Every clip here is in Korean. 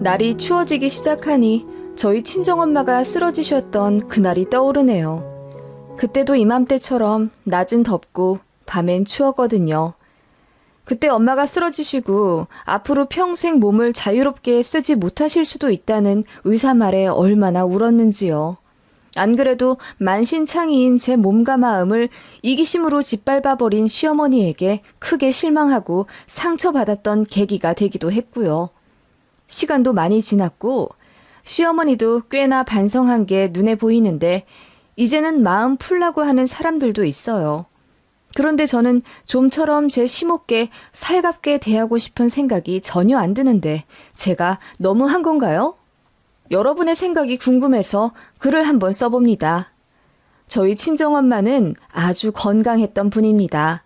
날이 추워지기 시작하니 저희 친정엄마가 쓰러지셨던 그날이 떠오르네요. 그때도 이맘때처럼 낮은 덥고 밤엔 추웠거든요. 그때 엄마가 쓰러지시고 앞으로 평생 몸을 자유롭게 쓰지 못하실 수도 있다는 의사 말에 얼마나 울었는지요. 안 그래도 만신창이인 제 몸과 마음을 이기심으로 짓밟아버린 시어머니에게 크게 실망하고 상처받았던 계기가 되기도 했고요. 시간도 많이 지났고 시어머니도 꽤나 반성한 게 눈에 보이는데 이제는 마음 풀라고 하는 사람들도 있어요. 그런데 저는 좀처럼 제 시모께 살갑게 대하고 싶은 생각이 전혀 안 드는데 제가 너무한 건가요? 여러분의 생각이 궁금해서 글을 한번 써봅니다. 저희 친정엄마는 아주 건강했던 분입니다.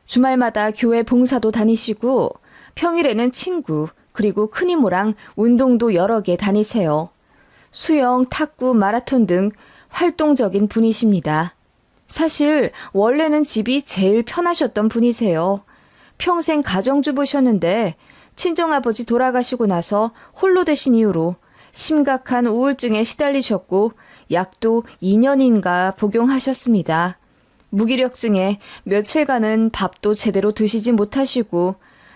주말마다 교회 봉사도 다니시고 평일에는 친구 그리고 큰이모랑 운동도 여러 개 다니세요. 수영, 탁구, 마라톤 등 활동적인 분이십니다. 사실 원래는 집이 제일 편하셨던 분이세요. 평생 가정주부셨는데 친정아버지 돌아가시고 나서 홀로 되신 이후로 심각한 우울증에 시달리셨고 약도 2년인가 복용하셨습니다. 무기력증에 며칠간은 밥도 제대로 드시지 못하시고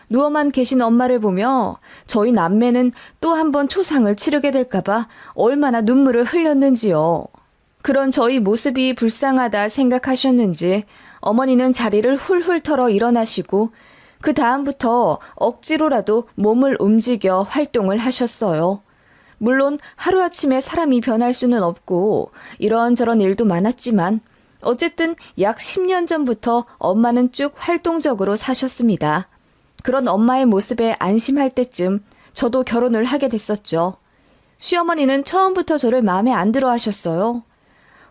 누워만 계신 엄마를 보며 저희 남매는 또 한 번 초상을 치르게 될까봐 얼마나 눈물을 흘렸는지요. 그런 저희 모습이 불쌍하다 생각하셨는지 어머니는 자리를 훌훌 털어 일어나시고 그 다음부터 억지로라도 몸을 움직여 활동을 하셨어요. 물론 하루아침에 사람이 변할 수는 없고 이런저런 일도 많았지만 어쨌든 약 10년 전부터 엄마는 쭉 활동적으로 사셨습니다. 그런 엄마의 모습에 안심할 때쯤 저도 결혼을 하게 됐었죠. 시어머니는 처음부터 저를 마음에 안 들어 하셨어요.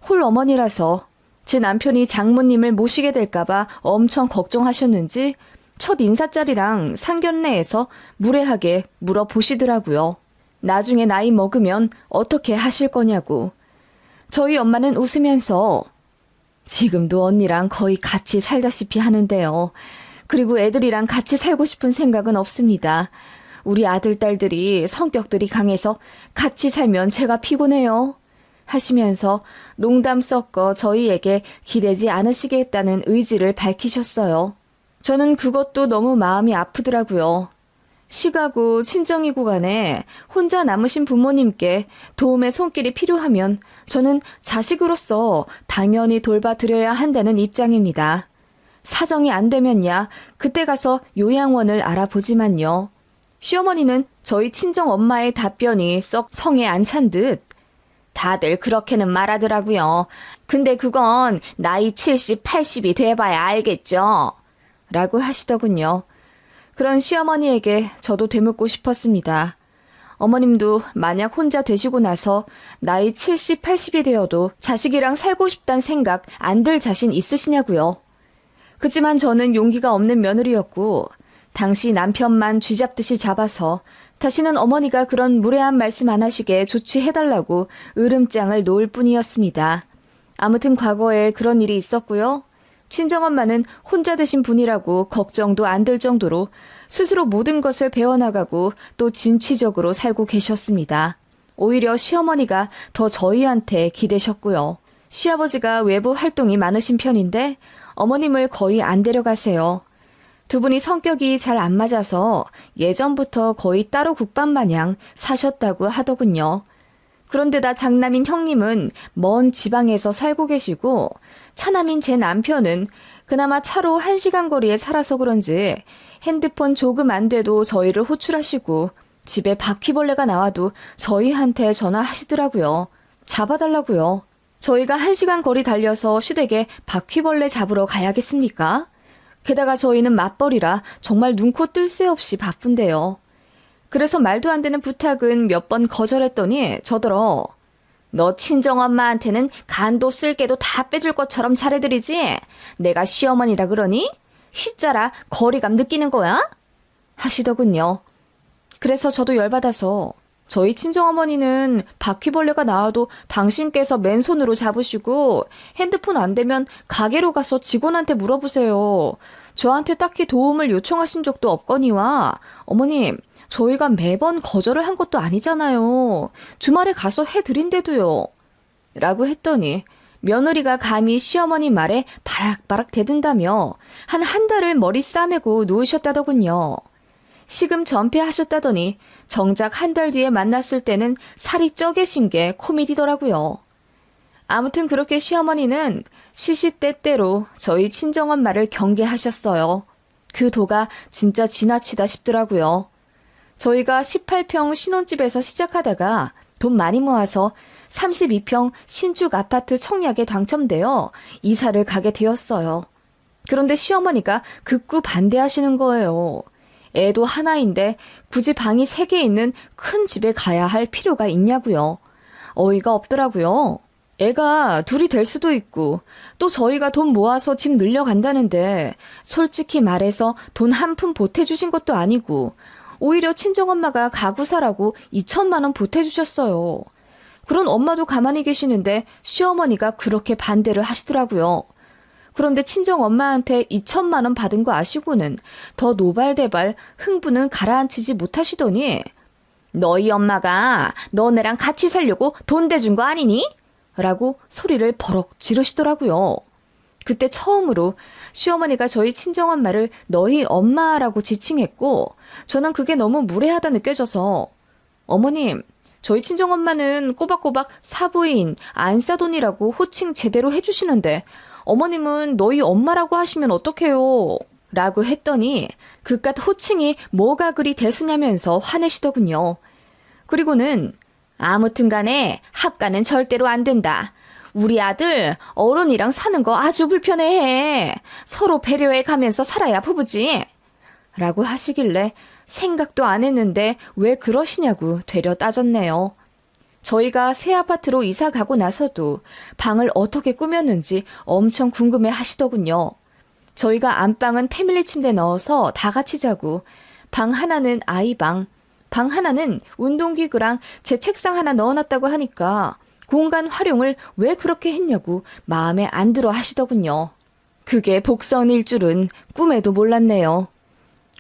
홀어머니라서 제 남편이 장모님을 모시게 될까봐 엄청 걱정하셨는지 첫 인사자리랑 상견례에서 무례하게 물어보시더라고요. 나중에 나이 먹으면 어떻게 하실 거냐고. 저희 엄마는 웃으면서 지금도 언니랑 거의 같이 살다시피 하는데요. 그리고 애들이랑 같이 살고 싶은 생각은 없습니다. 우리 아들, 딸들이 성격들이 강해서 같이 살면 제가 피곤해요. 하시면서 농담 섞어 저희에게 기대지 않으시겠다는 의지를 밝히셨어요. 저는 그것도 너무 마음이 아프더라고요. 시가고 친정이고 간에 혼자 남으신 부모님께 도움의 손길이 필요하면 저는 자식으로서 당연히 돌봐드려야 한다는 입장입니다. 사정이 안 되면야 그때 가서 요양원을 알아보지만요. 시어머니는 저희 친정 엄마의 답변이 썩 성에 안 찬 듯 다들 그렇게는 말하더라고요. 근데 그건 나이 70, 80이 돼봐야 알겠죠. 라고 하시더군요. 그런 시어머니에게 저도 되묻고 싶었습니다. 어머님도 만약 혼자 되시고 나서 나이 70, 80이 되어도 자식이랑 살고 싶단 생각 안 들 자신 있으시냐고요. 그치만 저는 용기가 없는 며느리였고 당시 남편만 쥐잡듯이 잡아서 다시는 어머니가 그런 무례한 말씀 안 하시게 조치해달라고 으름장을 놓을 뿐이었습니다. 아무튼 과거에 그런 일이 있었고요. 친정엄마는 혼자 되신 분이라고 걱정도 안 들 정도로 스스로 모든 것을 배워나가고 또 진취적으로 살고 계셨습니다. 오히려 시어머니가 더 저희한테 기대셨고요. 시아버지가 외부 활동이 많으신 편인데 어머님을 거의 안 데려가세요. 두 분이 성격이 잘 안 맞아서 예전부터 거의 따로 국밥 마냥 사셨다고 하더군요. 그런데다 장남인 형님은 먼 지방에서 살고 계시고 차남인 제 남편은 그나마 차로 1시간 거리에 살아서 그런지 핸드폰 조금 안 돼도 저희를 호출하시고 집에 바퀴벌레가 나와도 저희한테 전화하시더라고요. 잡아달라고요. 저희가 1시간 거리 달려서 시댁에 바퀴벌레 잡으러 가야겠습니까? 게다가 저희는 맞벌이라 정말 눈코 뜰 새 없이 바쁜데요. 그래서 말도 안 되는 부탁은 몇 번 거절했더니 저더러 너 친정엄마한테는 간도 쓸개도 다 빼줄 것처럼 잘해드리지? 내가 시어머니라 그러니? 시자라 거리감 느끼는 거야? 하시더군요. 그래서 저도 열받아서 저희 친정어머니는 바퀴벌레가 나와도 당신께서 맨손으로 잡으시고 핸드폰 안 되면 가게로 가서 직원한테 물어보세요. 저한테 딱히 도움을 요청하신 적도 없거니와 어머님 저희가 매번 거절을 한 것도 아니잖아요. 주말에 가서 해드린대도요. 라고 했더니 며느리가 감히 시어머니 말에 바락바락 대든다며 한 달을 머리 싸매고 누우셨다더군요. 시금 전폐하셨다더니 정작 한 달 뒤에 만났을 때는 살이 쪄 계신 게 코미디더라고요. 아무튼 그렇게 시어머니는 시시때때로 저희 친정엄마를 경계하셨어요. 그 도가 진짜 지나치다 싶더라고요. 저희가 18평 신혼집에서 시작하다가 돈 많이 모아서 32평 신축 아파트 청약에 당첨되어 이사를 가게 되었어요. 그런데 시어머니가 극구 반대하시는 거예요. 애도 하나인데 굳이 방이 3개 있는 큰 집에 가야 할 필요가 있냐고요. 어이가 없더라고요. 애가 둘이 될 수도 있고 또 저희가 돈 모아서 집 늘려간다는데 솔직히 말해서 돈 한 푼 보태주신 것도 아니고 오히려 친정엄마가 가구 사라고 2천만 원 보태주셨어요. 그런 엄마도 가만히 계시는데 시어머니가 그렇게 반대를 하시더라고요. 그런데 친정엄마한테 2천만 원 받은 거 아시고는 더 노발대발 흥분은 가라앉히지 못하시더니 너희 엄마가 너네랑 같이 살려고 돈 대준 거 아니니? 라고 소리를 버럭 지르시더라고요. 그때 처음으로 시어머니가 저희 친정엄마를 너희 엄마라고 지칭했고 저는 그게 너무 무례하다 느껴져서 어머님, 저희 친정엄마는 꼬박꼬박 사부인, 안사돈이라고 호칭 제대로 해주시는데 어머님은 너희 엄마라고 하시면 어떡해요? 라고 했더니 그깟 호칭이 뭐가 그리 대수냐면서 화내시더군요. 그리고는 아무튼 간에 합가는 절대로 안 된다. 우리 아들 어른이랑 사는 거 아주 불편해해. 서로 배려해 가면서 살아야 부부지. 라고 하시길래 생각도 안 했는데 왜 그러시냐고 되려 따졌네요. 저희가 새 아파트로 이사 가고 나서도 방을 어떻게 꾸몄는지 엄청 궁금해 하시더군요. 저희가 안방은 패밀리 침대 넣어서 다 같이 자고 방 하나는 아이방, 방 하나는 운동기구랑 제 책상 하나 넣어놨다고 하니까 공간 활용을 왜 그렇게 했냐고 마음에 안 들어 하시더군요. 그게 복선일 줄은 꿈에도 몰랐네요.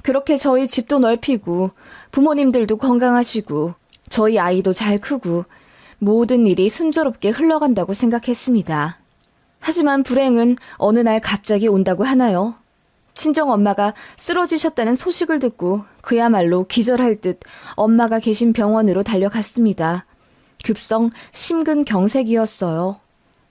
그렇게 저희 집도 넓히고 부모님들도 건강하시고 저희 아이도 잘 크고 모든 일이 순조롭게 흘러간다고 생각했습니다. 하지만 불행은 어느 날 갑자기 온다고 하나요? 친정엄마가 쓰러지셨다는 소식을 듣고 그야말로 기절할 듯 엄마가 계신 병원으로 달려갔습니다. 급성 심근경색이었어요.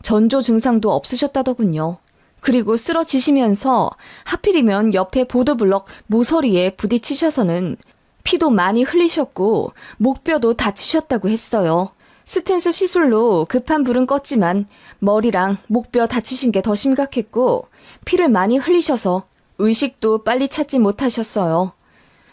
전조 증상도 없으셨다더군요. 그리고 쓰러지시면서 하필이면 옆에 보도블럭 모서리에 부딪히셔서는 피도 많이 흘리셨고 목뼈도 다치셨다고 했어요. 스텐스 시술로 급한 불은 껐지만 머리랑 목뼈 다치신 게 더 심각했고 피를 많이 흘리셔서 의식도 빨리 찾지 못하셨어요.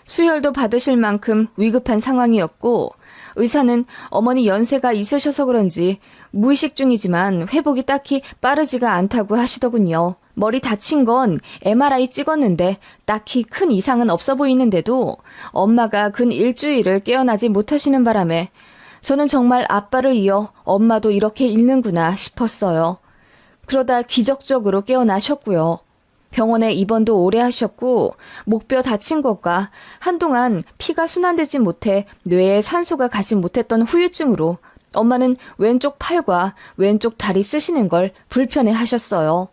수혈도 받으실 만큼 위급한 상황이었고 의사는 어머니 연세가 있으셔서 그런지 무의식 중이지만 회복이 딱히 빠르지가 않다고 하시더군요. 머리 다친 건 MRI 찍었는데 딱히 큰 이상은 없어 보이는데도 엄마가 근 일주일을 깨어나지 못하시는 바람에 저는 정말 아빠를 이어 엄마도 이렇게 잃는구나 싶었어요. 그러다 기적적으로 깨어나셨고요. 병원에 입원도 오래 하셨고 목뼈 다친 것과 한동안 피가 순환되지 못해 뇌에 산소가 가지 못했던 후유증으로 엄마는 왼쪽 팔과 왼쪽 다리 쓰시는 걸 불편해 하셨어요.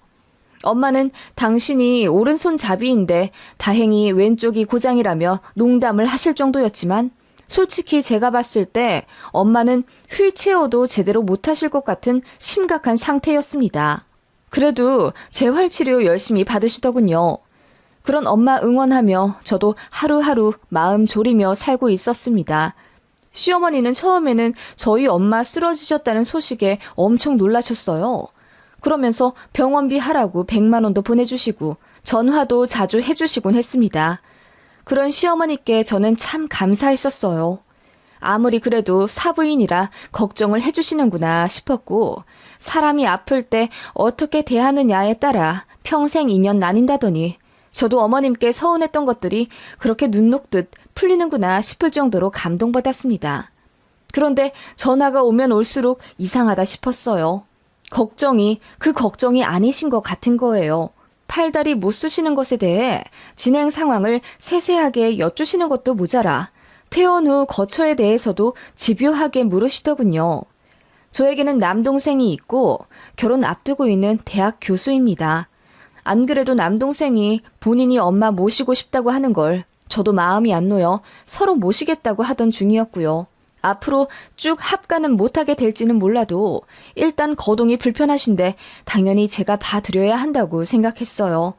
엄마는 당신이 오른손잡이인데 다행히 왼쪽이 고장이라며 농담을 하실 정도였지만 솔직히 제가 봤을 때 엄마는 휠체어도 제대로 못하실 것 같은 심각한 상태였습니다. 그래도 재활치료 열심히 받으시더군요. 그런 엄마 응원하며 저도 하루하루 마음 졸이며 살고 있었습니다. 시어머니는 처음에는 저희 엄마 쓰러지셨다는 소식에 엄청 놀라셨어요. 그러면서 병원비 하라고 100만 원도 보내주시고 전화도 자주 해주시곤 했습니다. 그런 시어머니께 저는 참 감사했었어요. 아무리 그래도 사부인이라 걱정을 해주시는구나 싶었고 사람이 아플 때 어떻게 대하느냐에 따라 평생 인연 나뉜다더니 저도 어머님께 서운했던 것들이 그렇게 눈 녹듯 풀리는구나 싶을 정도로 감동받았습니다. 그런데 전화가 오면 올수록 이상하다 싶었어요. 걱정이 그 걱정이 아니신 것 같은 거예요. 팔다리 못 쓰시는 것에 대해 진행 상황을 세세하게 여쭈시는 것도 모자라 퇴원 후 거처에 대해서도 집요하게 물으시더군요. 저에게는 남동생이 있고 결혼 앞두고 있는 대학 교수입니다. 안 그래도 남동생이 본인이 엄마 모시고 싶다고 하는 걸 저도 마음이 안 놓여 서로 모시겠다고 하던 중이었고요. 앞으로 쭉 합가는 못하게 될지는 몰라도 일단 거동이 불편하신데 당연히 제가 봐드려야 한다고 생각했어요.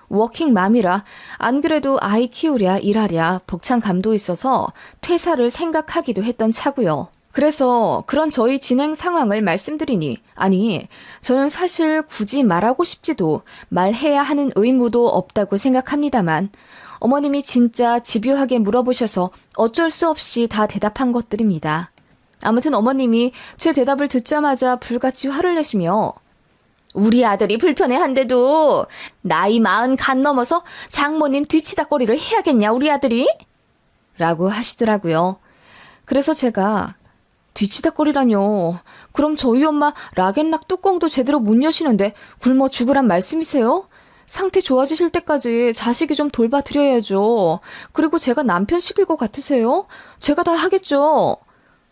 워킹맘이라 안 그래도 아이 키우랴 일하랴 벅찬감도 있어서 퇴사를 생각하기도 했던 차고요. 그래서 그런 저희 진행 상황을 말씀드리니 아니 저는 사실 굳이 말하고 싶지도 말해야 하는 의무도 없다고 생각합니다만 어머님이 진짜 집요하게 물어보셔서 어쩔 수 없이 다 대답한 것들입니다. 아무튼 어머님이 제 대답을 듣자마자 불같이 화를 내시며 우리 아들이 불편해한데도 나이 40 간 넘어서 장모님 뒤치다꺼리를 해야겠냐 우리 아들이? 라고 하시더라고요. 그래서 제가 뒤치다꺼리라뇨. 그럼 저희 엄마 락앤락 뚜껑도 제대로 못 여시는데 굶어 죽으란 말씀이세요? 상태 좋아지실 때까지 자식이 좀 돌봐드려야죠. 그리고 제가 남편 시킬 것 같으세요? 제가 다 하겠죠.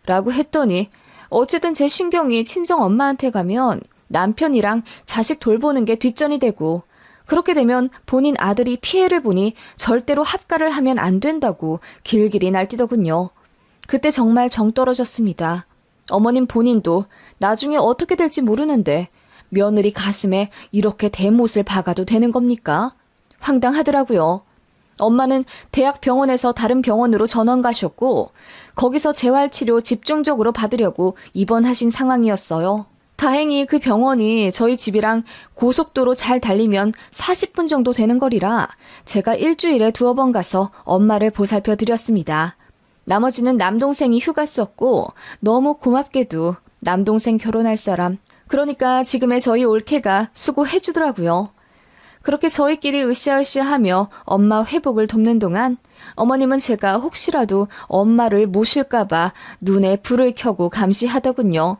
라고 했더니 어쨌든 제 신경이 친정 엄마한테 가면 남편이랑 자식 돌보는 게 뒷전이 되고 그렇게 되면 본인 아들이 피해를 보니 절대로 합가를 하면 안 된다고 길길이 날뛰더군요. 그때 정말 정 떨어졌습니다. 어머님 본인도 나중에 어떻게 될지 모르는데 며느리 가슴에 이렇게 대못을 박아도 되는 겁니까? 황당하더라고요. 엄마는 대학 병원에서 다른 병원으로 전원 가셨고 거기서 재활치료 집중적으로 받으려고 입원하신 상황이었어요. 다행히 그 병원이 저희 집이랑 고속도로 잘 달리면 40분 정도 되는 거리라 제가 일주일에 2번 가서 엄마를 보살펴 드렸습니다. 나머지는 남동생이 휴가 썼고 너무 고맙게도 남동생 결혼할 사람 그러니까 지금의 저희 올케가 수고해 주더라고요. 그렇게 저희끼리 으쌰으쌰하며 엄마 회복을 돕는 동안 어머님은 제가 혹시라도 엄마를 모실까봐 눈에 불을 켜고 감시하더군요.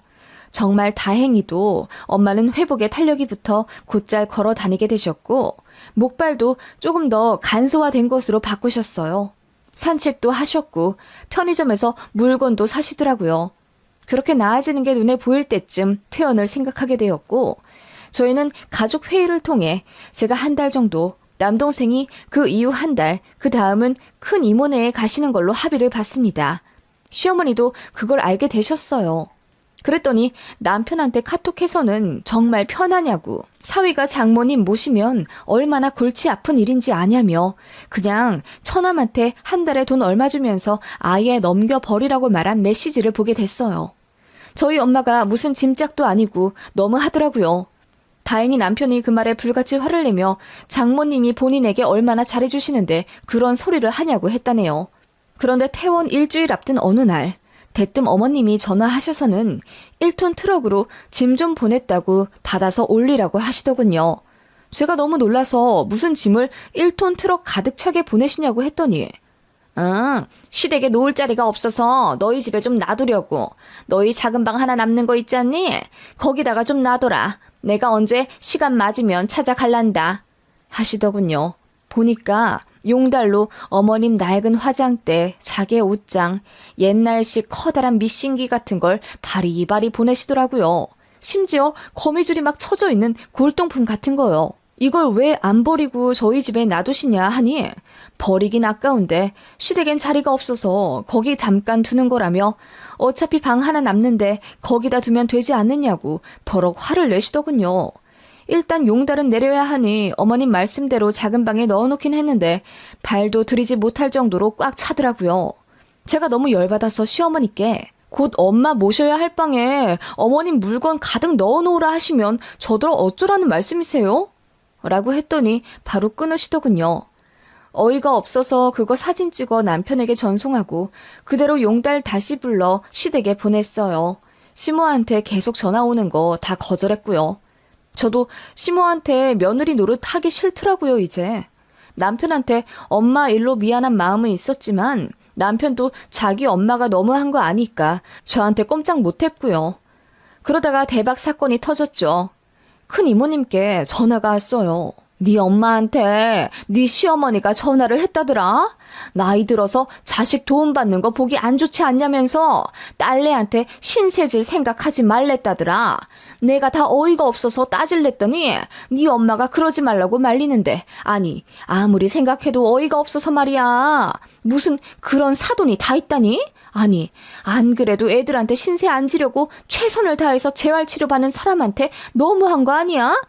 정말 다행히도 엄마는 회복에 탄력이 붙어 곧잘 걸어 다니게 되셨고 목발도 조금 더 간소화된 것으로 바꾸셨어요. 산책도 하셨고 편의점에서 물건도 사시더라고요. 그렇게 나아지는 게 눈에 보일 때쯤 퇴원을 생각하게 되었고 저희는 가족 회의를 통해 제가 한 달 정도 남동생이 그 이후 한 달, 그 다음은 큰 이모네에 가시는 걸로 합의를 봤습니다. 시어머니도 그걸 알게 되셨어요. 그랬더니 남편한테 카톡해서는 정말 편하냐고 사위가 장모님 모시면 얼마나 골치 아픈 일인지 아냐며 그냥 처남한테 한 달에 돈 얼마 주면서 아예 넘겨버리라고 말한 메시지를 보게 됐어요. 저희 엄마가 무슨 짐짝도 아니고 너무 하더라고요. 다행히 남편이 그 말에 불같이 화를 내며 장모님이 본인에게 얼마나 잘해주시는데 그런 소리를 하냐고 했다네요. 그런데 퇴원 일주일 앞둔 어느 날 대뜸 어머님이 전화하셔서는 1톤 트럭으로 짐 좀 보냈다고 받아서 올리라고 하시더군요. 제가 너무 놀라서 무슨 짐을 1톤 트럭 가득 차게 보내시냐고 했더니 시댁에 놓을 자리가 없어서 너희 집에 좀 놔두려고. 너희 작은 방 하나 남는 거 있지 않니? 거기다가 좀 놔둬라. 내가 언제 시간 맞으면 찾아갈란다. 하시더군요. 보니까 용달로 어머님 낡은 화장대, 자개 옷장, 옛날식 커다란 미싱기 같은 걸 바리바리 보내시더라고요. 심지어 거미줄이 막 쳐져 있는 골동품 같은 거요. 이걸 왜 안 버리고 저희 집에 놔두시냐 하니 버리긴 아까운데 시댁엔 자리가 없어서 거기 잠깐 두는 거라며 어차피 방 하나 남는데 거기다 두면 되지 않느냐고 버럭 화를 내시더군요. 일단 용달은 내려야 하니 어머님 말씀대로 작은 방에 넣어놓긴 했는데 발도 들이지 못할 정도로 꽉 차더라고요. 제가 너무 열받아서 시어머니께 곧 엄마 모셔야 할 방에 어머님 물건 가득 넣어놓으라 하시면 저더러 어쩌라는 말씀이세요? 라고 했더니 바로 끊으시더군요. 어이가 없어서 그거 사진 찍어 남편에게 전송하고 그대로 용달 다시 불러 시댁에 보냈어요. 시모한테 계속 전화 오는 거 다 거절했고요. 저도 시모한테 며느리 노릇 하기 싫더라고요, 이제. 남편한테 엄마 일로 미안한 마음은 있었지만 남편도 자기 엄마가 너무한 거 아니까 저한테 꼼짝 못했고요. 그러다가 대박 사건이 터졌죠. 큰 이모님께 전화가 왔어요. 네 엄마한테 네 시어머니가 전화를 했다더라? 나이 들어서 자식 도움받는 거 보기 안 좋지 않냐면서 딸내한테 신세질 생각하지 말랬다더라. 내가 다 어이가 없어서 따질랬더니 네 엄마가 그러지 말라고 말리는데 아니 아무리 생각해도 어이가 없어서 말이야. 무슨 그런 사돈이 다 있다니? 아니 안 그래도 애들한테 신세 안 지려고 최선을 다해서 재활치료받는 사람한테 너무한 거 아니야?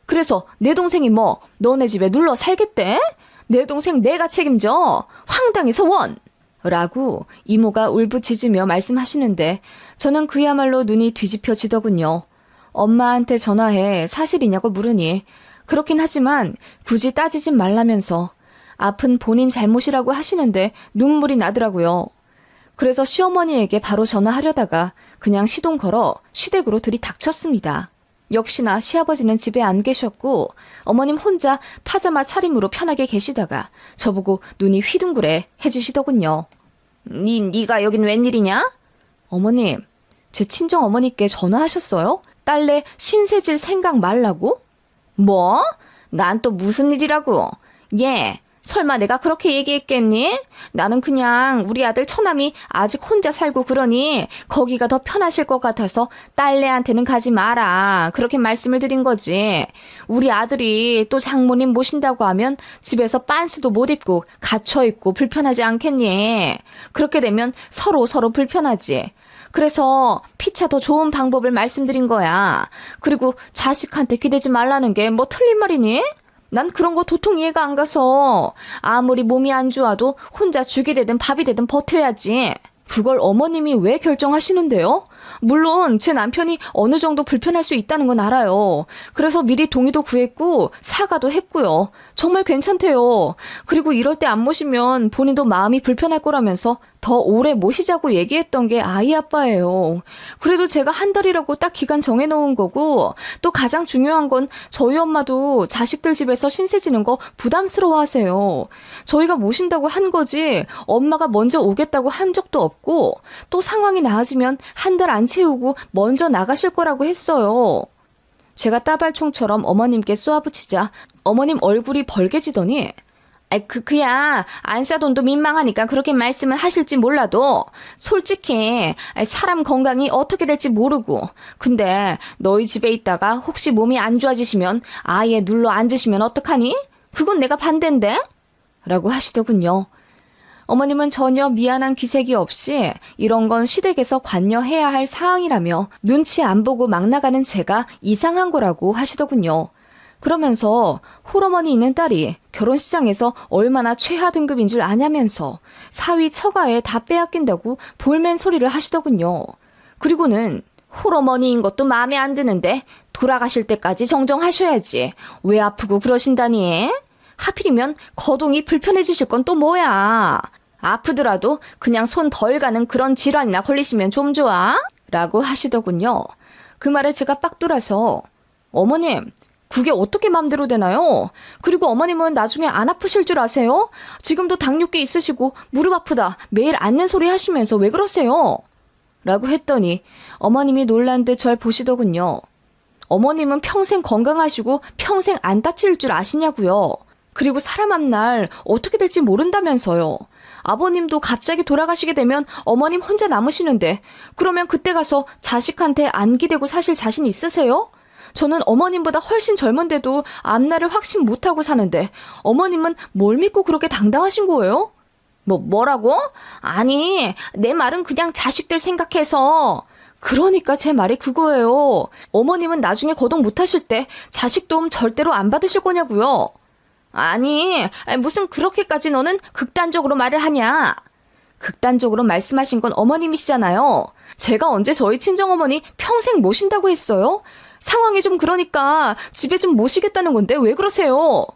그래서 내 동생이 뭐 너네 집에 눌러 살겠대? 내 동생 내가 책임져. 황당해서 원! 라고 이모가 울부짖으며 말씀하시는데 저는 그야말로 눈이 뒤집혀지더군요. 엄마한테 전화해 사실이냐고 물으니 그렇긴 하지만 굳이 따지진 말라면서 아픈 본인 잘못이라고 하시는데 눈물이 나더라고요. 그래서 시어머니에게 바로 전화하려다가 그냥 시동 걸어 시댁으로 들이닥쳤습니다. 역시나 시아버지는 집에 안 계셨고 어머님 혼자 파자마 차림으로 편하게 계시다가 저보고 눈이 휘둥그레 해지시더군요. 네가 여긴 웬일이냐? 어머님, 제 친정어머니께 전화하셨어요? 딸내 신세질 생각 말라고? 뭐? 난 또 무슨 일이라고? 예, 설마 내가 그렇게 얘기했겠니? 나는 그냥 우리 아들 처남이 아직 혼자 살고 그러니 거기가 더 편하실 것 같아서 딸내한테는 가지 마라. 그렇게 말씀을 드린 거지. 우리 아들이 또 장모님 모신다고 하면 집에서 빤스도 못 입고 갇혀있고 불편하지 않겠니? 그렇게 되면 서로 불편하지. 그래서 피차 더 좋은 방법을 말씀드린 거야. 그리고 자식한테 기대지 말라는 게 뭐 틀린 말이니? 난 그런 거 도통 이해가 안 가서 아무리 몸이 안 좋아도 혼자 죽이 되든 밥이 되든 버텨야지. 그걸 어머님이 왜 결정하시는데요? 물론 제 남편이 어느 정도 불편할 수 있다는 건 알아요. 그래서 미리 동의도 구했고 사과도 했고요. 정말 괜찮대요. 그리고 이럴 때 안 모시면 본인도 마음이 불편할 거라면서 더 오래 모시자고 얘기했던 게 아이 아빠예요. 그래도 제가 한 달이라고 딱 기간 정해놓은 거고 또 가장 중요한 건 저희 엄마도 자식들 집에서 신세 지는 거 부담스러워하세요. 저희가 모신다고 한 거지 엄마가 먼저 오겠다고 한 적도 없고 또 상황이 나아지면 한 달 안 채우고 먼저 나가실 거라고 했어요. 제가 따발총처럼 어머님께 쏘아붙이자 어머님 얼굴이 벌개지더니 그야 안사돈도 민망하니까 그렇게 말씀을 하실지 몰라도 솔직히 사람 건강이 어떻게 될지 모르고 근데 너희 집에 있다가 혹시 몸이 안 좋아지시면 아예 눌러 앉으시면 어떡하니? 그건 내가 반대인데? 라고 하시더군요. 어머님은 전혀 미안한 기색이 없이 이런 건 시댁에서 관여해야 할 사항이라며 눈치 안 보고 막 나가는 제가 이상한 거라고 하시더군요. 그러면서 홀어머니 있는 딸이 결혼시장에서 얼마나 최하 등급인 줄 아냐면서 사위 처가에 다 빼앗긴다고 볼멘 소리를 하시더군요. 그리고는 홀어머니인 것도 마음에 안 드는데 돌아가실 때까지 정정하셔야지. 왜 아프고 그러신다니? 하필이면 거동이 불편해지실 건 또 뭐야? 아프더라도 그냥 손 덜 가는 그런 질환이나 걸리시면 좀 좋아? 라고 하시더군요. 그 말에 제가 빡 돌아서 어머님, 그게 어떻게 맘대로 되나요? 그리고 어머님은 나중에 안 아프실 줄 아세요? 지금도 당뇨기 있으시고 무릎 아프다 매일 앓는 소리 하시면서 왜 그러세요? 라고 했더니 어머님이 놀란 듯 절 보시더군요. 어머님은 평생 건강하시고 평생 안 다칠 줄 아시냐고요. 그리고 사람 앞날 어떻게 될지 모른다면서요. 아버님도 갑자기 돌아가시게 되면 어머님 혼자 남으시는데 그러면 그때 가서 자식한테 안 기대고 사실 자신 있으세요? 저는 어머님보다 훨씬 젊은데도 앞날을 확신 못하고 사는데 어머님은 뭘 믿고 그렇게 당당하신 거예요? 뭐라고? 아니, 내 말은 그냥 자식들 생각해서. 그러니까 제 말이 그거예요. 어머님은 나중에 거동 못하실 때 자식 도움 절대로 안 받으실 거냐고요. 아니, 무슨 그렇게까지 너는 극단적으로 말을 하냐. 극단적으로 말씀하신 건 어머님이시잖아요. 제가 언제 저희 친정어머니 평생 모신다고 했어요? 상황이 좀 그러니까 집에 좀 모시겠다는 건데 왜 그러세요?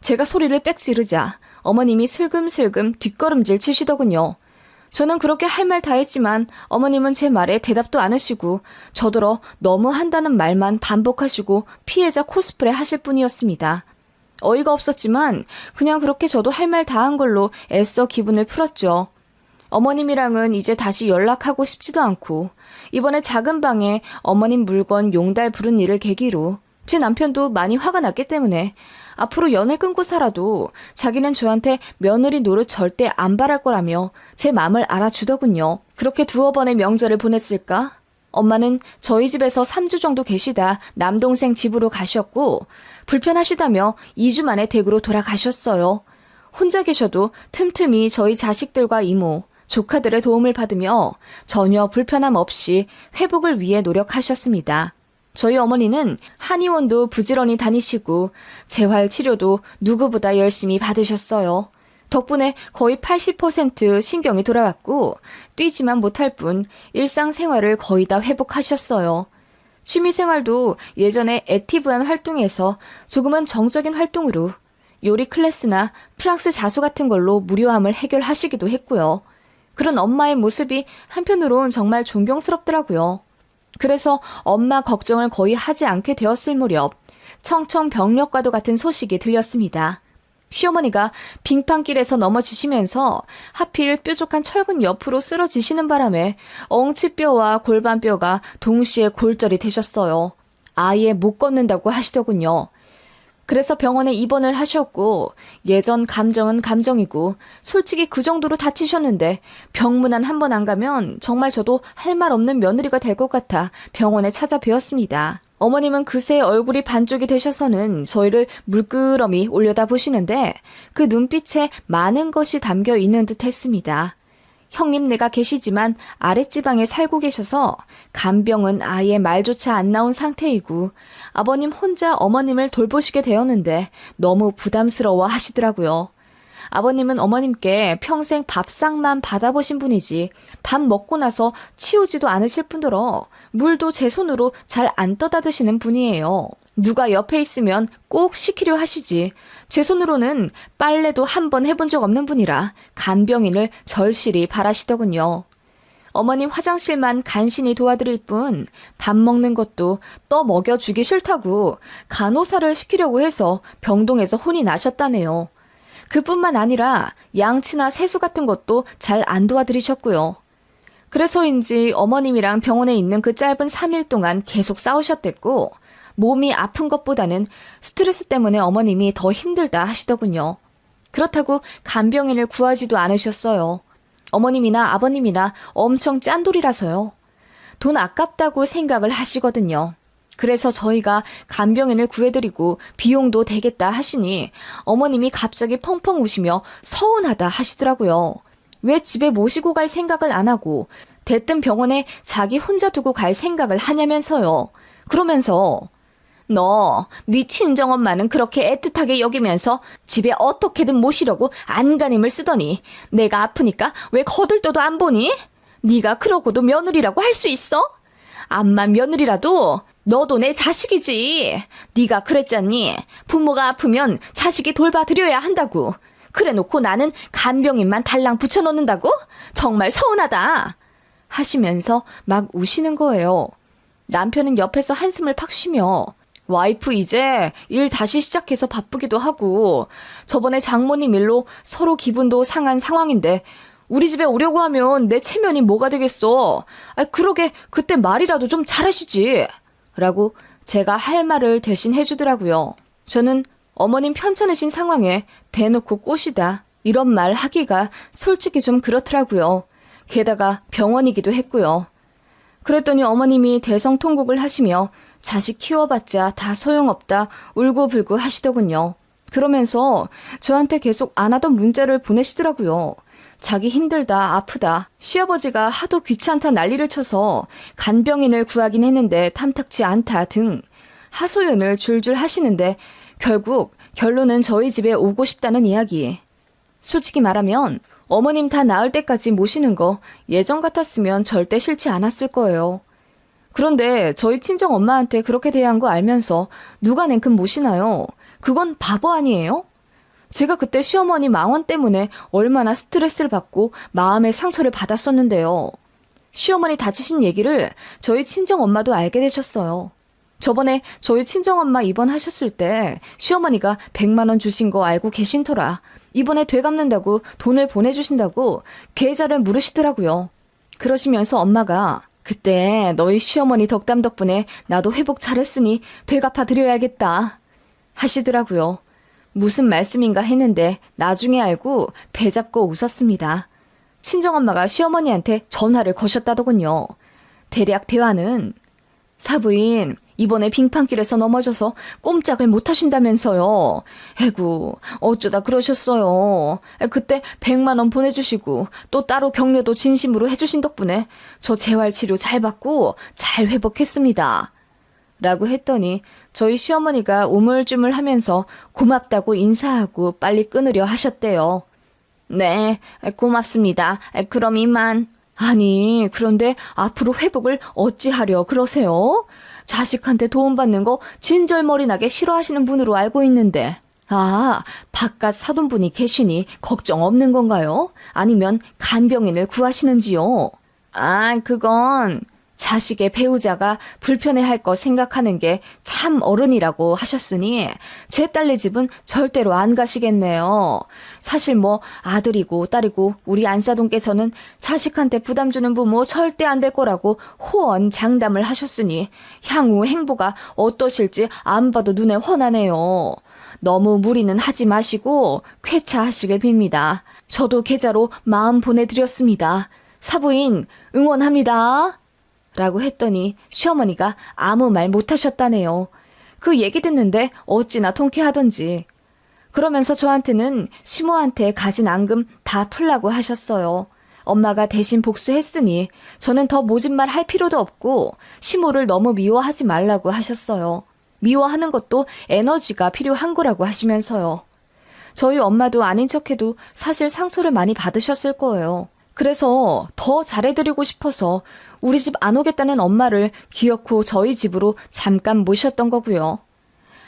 제가 소리를 빽 지르자 어머님이 슬금슬금 뒷걸음질 치시더군요. 저는 그렇게 할 말 다 했지만 어머님은 제 말에 대답도 안 하시고 저더러 너무 한다는 말만 반복하시고 피해자 코스프레 하실 뿐이었습니다. 어이가 없었지만 그냥 그렇게 저도 할 말 다 한 걸로 애써 기분을 풀었죠. 어머님이랑은 이제 다시 연락하고 싶지도 않고 이번에 작은 방에 어머님 물건 용달 부른 일을 계기로 제 남편도 많이 화가 났기 때문에 앞으로 연을 끊고 살아도 자기는 저한테 며느리 노릇 절대 안 바랄 거라며 제 마음을 알아주더군요. 그렇게 두어 번의 명절을 보냈을까? 엄마는 저희 집에서 3주 정도 계시다 남동생 집으로 가셨고 불편하시다며 2주 만에 댁으로 돌아가셨어요. 혼자 계셔도 틈틈이 저희 자식들과 이모, 조카들의 도움을 받으며 전혀 불편함 없이 회복을 위해 노력하셨습니다. 저희 어머니는 한의원도 부지런히 다니시고 재활 치료도 누구보다 열심히 받으셨어요. 덕분에 거의 80% 신경이 돌아왔고 뛰지만 못할 뿐 일상생활을 거의 다 회복하셨어요. 취미생활도 예전에 액티브한 활동에서 조금은 정적인 활동으로 요리 클래스나 프랑스 자수 같은 걸로 무료함을 해결하시기도 했고요. 그런 엄마의 모습이 한편으론 정말 존경스럽더라고요. 그래서 엄마 걱정을 거의 하지 않게 되었을 무렵 청천벽력과도 같은 소식이 들렸습니다. 시어머니가 빙판길에서 넘어지시면서 하필 뾰족한 철근 옆으로 쓰러지시는 바람에 엉치뼈와 골반뼈가 동시에 골절이 되셨어요. 아예 못 걷는다고 하시더군요. 그래서 병원에 입원을 하셨고 예전 감정은 감정이고 솔직히 그 정도로 다치셨는데 병문안 한 번 안 가면 정말 저도 할 말 없는 며느리가 될 것 같아 병원에 찾아뵈었습니다. 어머님은 그새 얼굴이 반쪽이 되셔서는 저희를 물끄러미 올려다보시는데 그 눈빛에 많은 것이 담겨 있는 듯 했습니다. 형님네가 계시지만 아랫지방에 살고 계셔서 간병은 아예 말조차 안 나온 상태이고 아버님 혼자 어머님을 돌보시게 되었는데 너무 부담스러워 하시더라고요. 아버님은 어머님께 평생 밥상만 받아보신 분이지 밥 먹고 나서 치우지도 않으실 뿐더러 물도 제 손으로 잘 안 떠다 드시는 분이에요. 누가 옆에 있으면 꼭 시키려 하시지 제 손으로는 빨래도 한 번 해본 적 없는 분이라 간병인을 절실히 바라시더군요. 어머님 화장실만 간신히 도와드릴 뿐 밥 먹는 것도 떠 먹여주기 싫다고 간호사를 시키려고 해서 병동에서 혼이 나셨다네요. 그뿐만 아니라 양치나 세수 같은 것도 잘 안 도와드리셨고요. 그래서인지 어머님이랑 병원에 있는 그 짧은 3일 동안 계속 싸우셨댔고 몸이 아픈 것보다는 스트레스 때문에 어머님이 더 힘들다 하시더군요. 그렇다고 간병인을 구하지도 않으셨어요. 어머님이나 아버님이나 엄청 짠돌이라서요. 돈 아깝다고 생각을 하시거든요. 그래서 저희가 간병인을 구해드리고 비용도 되겠다 하시니 어머님이 갑자기 펑펑 우시며 서운하다 하시더라고요. 왜 집에 모시고 갈 생각을 안 하고 대뜸 병원에 자기 혼자 두고 갈 생각을 하냐면서요. 그러면서 네 친정엄마는 그렇게 애틋하게 여기면서 집에 어떻게든 모시려고 안간힘을 쓰더니 내가 아프니까 왜 거들떠도 안 보니? 네가 그러고도 며느리라고 할 수 있어? 암만 며느리라도 너도 내 자식이지. 네가 그랬잖니. 부모가 아프면 자식이 돌봐드려야 한다고. 그래놓고 나는 간병인만 달랑 붙여놓는다고? 정말 서운하다. 하시면서 막 우시는 거예요. 남편은 옆에서 한숨을 팍 쉬며 와이프 이제 일 다시 시작해서 바쁘기도 하고 저번에 장모님 일로 서로 기분도 상한 상황인데 우리 집에 오려고 하면 내 체면이 뭐가 되겠어. 그러게 그때 말이라도 좀 잘하시지. 라고 제가 할 말을 대신 해주더라고요. 저는 어머님 편찮으신 상황에 대놓고 꼬시다 이런 말 하기가 솔직히 좀 그렇더라고요. 게다가 병원이기도 했고요. 그랬더니 어머님이 대성통곡을 하시며 자식 키워봤자 다 소용없다 울고불고 하시더군요. 그러면서 저한테 계속 안 하던 문자를 보내시더라고요. 자기 힘들다 아프다 시아버지가 하도 귀찮다 난리를 쳐서 간병인을 구하긴 했는데 탐탁치 않다 등 하소연을 줄줄 하시는데 결국 결론은 저희 집에 오고 싶다는 이야기. 솔직히 말하면 어머님 다 나을 때까지 모시는 거 예전 같았으면 절대 싫지 않았을 거예요. 그런데 저희 친정 엄마한테 그렇게 대한 거 알면서 누가 냉큼 모시나요? 그건 바보 아니에요? 제가 그때 시어머니 망원 때문에 얼마나 스트레스를 받고 마음의 상처를 받았었는데요. 시어머니 다치신 얘기를 저희 친정엄마도 알게 되셨어요. 저번에 저희 친정엄마 입원하셨을 때 시어머니가 100만 원 주신 거 알고 계신 터라 이번에 되갚는다고 돈을 보내주신다고 계좌를 물으시더라고요. 그러시면서 엄마가 그때 너희 시어머니 덕담 덕분에 나도 회복 잘했으니 되갚아 드려야겠다 하시더라고요. 무슨 말씀인가 했는데 나중에 알고 배 잡고 웃었습니다. 친정엄마가 시어머니한테 전화를 거셨다더군요. 대략 대화는 사부인 이번에 빙판길에서 넘어져서 꼼짝을 못 하신다면서요. 에구 어쩌다 그러셨어요. 그때 100만 원 보내주시고 또 따로 격려도 진심으로 해주신 덕분에 저 재활치료 잘 받고 잘 회복했습니다. 라고 했더니 저희 시어머니가 우물쭈물하면서 고맙다고 인사하고 빨리 끊으려 하셨대요. 네, 고맙습니다. 그럼 이만. 아니, 그런데 앞으로 회복을 어찌하려 그러세요? 자식한테 도움받는 거 진절머리 나게 싫어하시는 분으로 알고 있는데. 아, 바깥 사돈분이 계시니 걱정 없는 건가요? 아니면 간병인을 구하시는지요? 아, 그건 자식의 배우자가 불편해할 거 생각하는 게 참 어른이라고 하셨으니 제 딸네 집은 절대로 안 가시겠네요. 사실 뭐 아들이고 딸이고 우리 안사돈께서는 자식한테 부담 주는 부모 절대 안 될 거라고 호언장담을 하셨으니 향후 행보가 어떠실지 안 봐도 눈에 훤하네요. 너무 무리는 하지 마시고 쾌차하시길 빕니다. 저도 계좌로 마음 보내드렸습니다. 사부인 응원합니다. 라고 했더니 시어머니가 아무 말 못하셨다네요. 그 얘기 듣는데 어찌나 통쾌하던지. 그러면서 저한테는 시모한테 가진 앙금 다 풀라고 하셨어요. 엄마가 대신 복수했으니 저는 더 모진 말 할 필요도 없고 시모를 너무 미워하지 말라고 하셨어요. 미워하는 것도 에너지가 필요한 거라고 하시면서요. 저희 엄마도 아닌 척해도 사실 상처를 많이 받으셨을 거예요. 그래서 더 잘해드리고 싶어서 우리 집 안 오겠다는 엄마를 기어코 저희 집으로 잠깐 모셨던 거고요.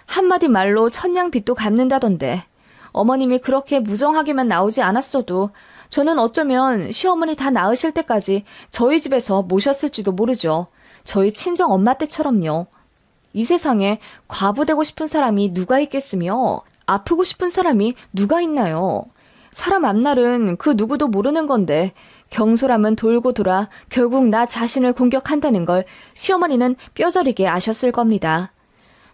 한마디 말로 천냥빚도 갚는다던데 어머님이 그렇게 무정하게만 나오지 않았어도 저는 어쩌면 시어머니 다 나으실 때까지 저희 집에서 모셨을지도 모르죠. 저희 친정 엄마 때처럼요. 이 세상에 과부되고 싶은 사람이 누가 있겠으며 아프고 싶은 사람이 누가 있나요? 사람 앞날은 그 누구도 모르는 건데 경솔함은 돌고 돌아 결국 나 자신을 공격한다는 걸 시어머니는 뼈저리게 아셨을 겁니다.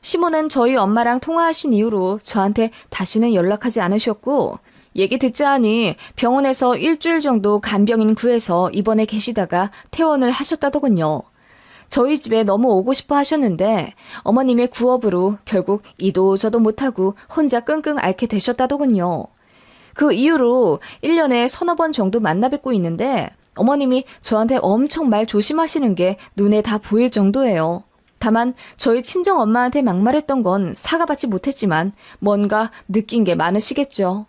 시모는 저희 엄마랑 통화하신 이후로 저한테 다시는 연락하지 않으셨고 얘기 듣자 하니 병원에서 일주일 정도 간병인 구해서 입원해 계시다가 퇴원을 하셨다더군요. 저희 집에 너무 오고 싶어 하셨는데 어머님의 구업으로 결국 이도 저도 못하고 혼자 끙끙 앓게 되셨다더군요. 그 이후로 1년에 서너 번 정도 만나 뵙고 있는데 어머님이 저한테 엄청 말 조심하시는 게 눈에 다 보일 정도예요. 다만 저희 친정 엄마한테 막말했던 건 사과받지 못했지만 뭔가 느낀 게 많으시겠죠.